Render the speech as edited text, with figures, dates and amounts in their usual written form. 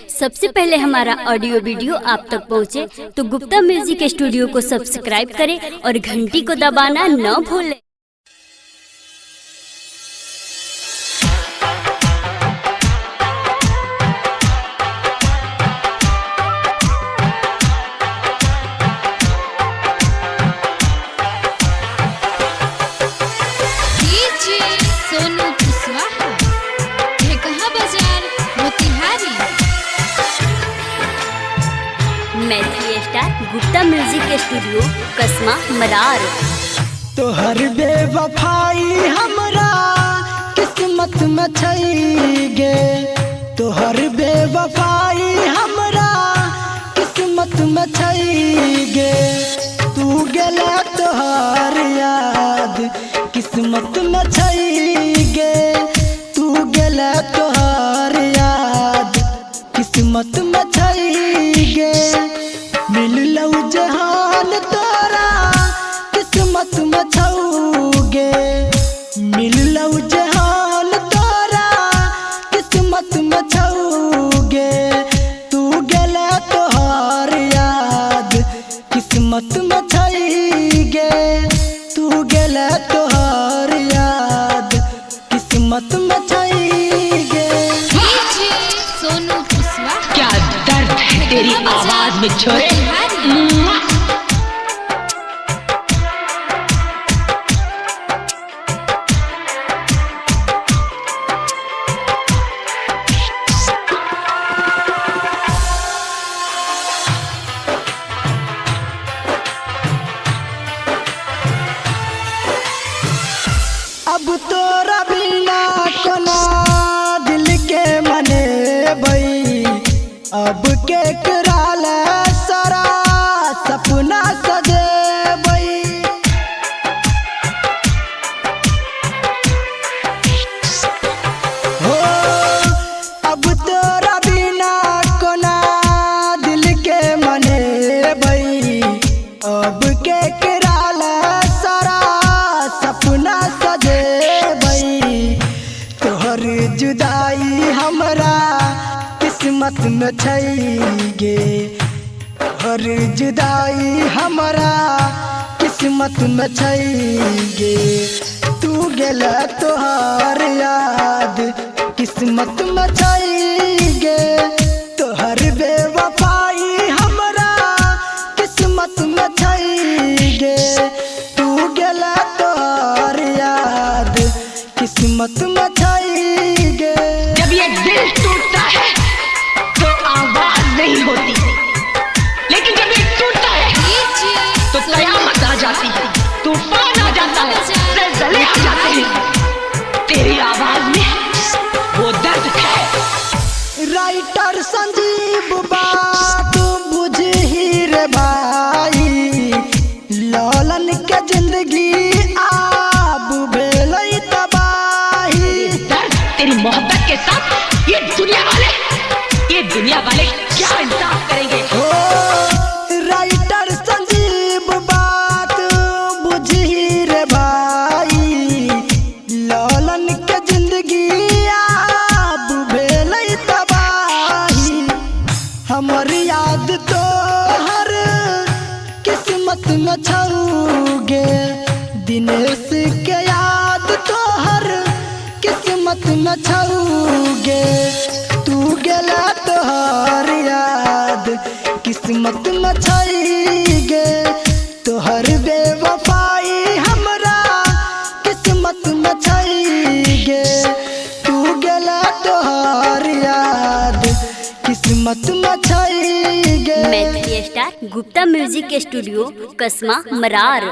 सबसे पहले हमारा ऑडियो वीडियो आप तक पहुंचे तो गुप्ता म्यूजिक स्टूडियो को सब्सक्राइब करें और घंटी को दबाना न भूलें। Maithili star Gupta music studio कसमा मरार। तोहर बेवफाई हमरा किस्मत में छई गे, तोहर बेवफाई हमरा किस्मत में छई गे। तू गेला तोहर याद किस्मत में छई गे, तू गेला तोहर याद किस्मत में छई गे। मिल लऊ जहान तोरा किस्मत में छऊगे, मिल लऊ जहान तोरा किस्मत में छऊगे। तू गेला तोहर याद किस्मत में छईगे, तू गेला तोहर याद किस्मत में छईगे। क्या दर्द है तेरी आवाज में छोरे। अब तोरा बिना कोना दिल के मने बई, अब के कराल सारा सपना सजे बई। हो अब तोरा बिना कोना दिल के मने बई, अब के कराल सारा सपना सजे बई। तोहर जुदाई हमरा किस्मत में छईगे, तोहर जुदाई हमरा किस्मत में छईगे। तू गेला तोहर याद किस्मत में छईगे, तोहर बेवफाई हमरा किस्मत में छईगे। तू गेला तोहर याद किस्मत में छईगे। जब ये दिल टूटता है तो आवाज नहीं होती, लेकिन जब ये टूटता है तो कयामत आ जाती है, तूफान आ जाता है, ज़लज़ले आ जाते हैं। तेरी आवाज में वो दर्द है। राइटर संजीव बात बुझ ही रे भाई, लालन के जिंदगी आब भेलई तबाही। दर्द तेरी मोहब्बत के साथ ये दुनिया वाले क्या इंसाफ करेंगे। हो राइटर संजीव बात बुझ ही रे भाई, लालन के जिंदगी आब भेलई तबाही। हमर याद तो हर किस्मत में छऊगे, दिनेश के याद तो हर किस्मत में छऊगे। तू गेला तोहर याद किस्मत में छईगे, तोहर बेवफाई हमरा किस्मत में छईगे। तू गेला तोहर याद किस्मत में छईगे। Maithili star Gupta music studio कसमा मरार।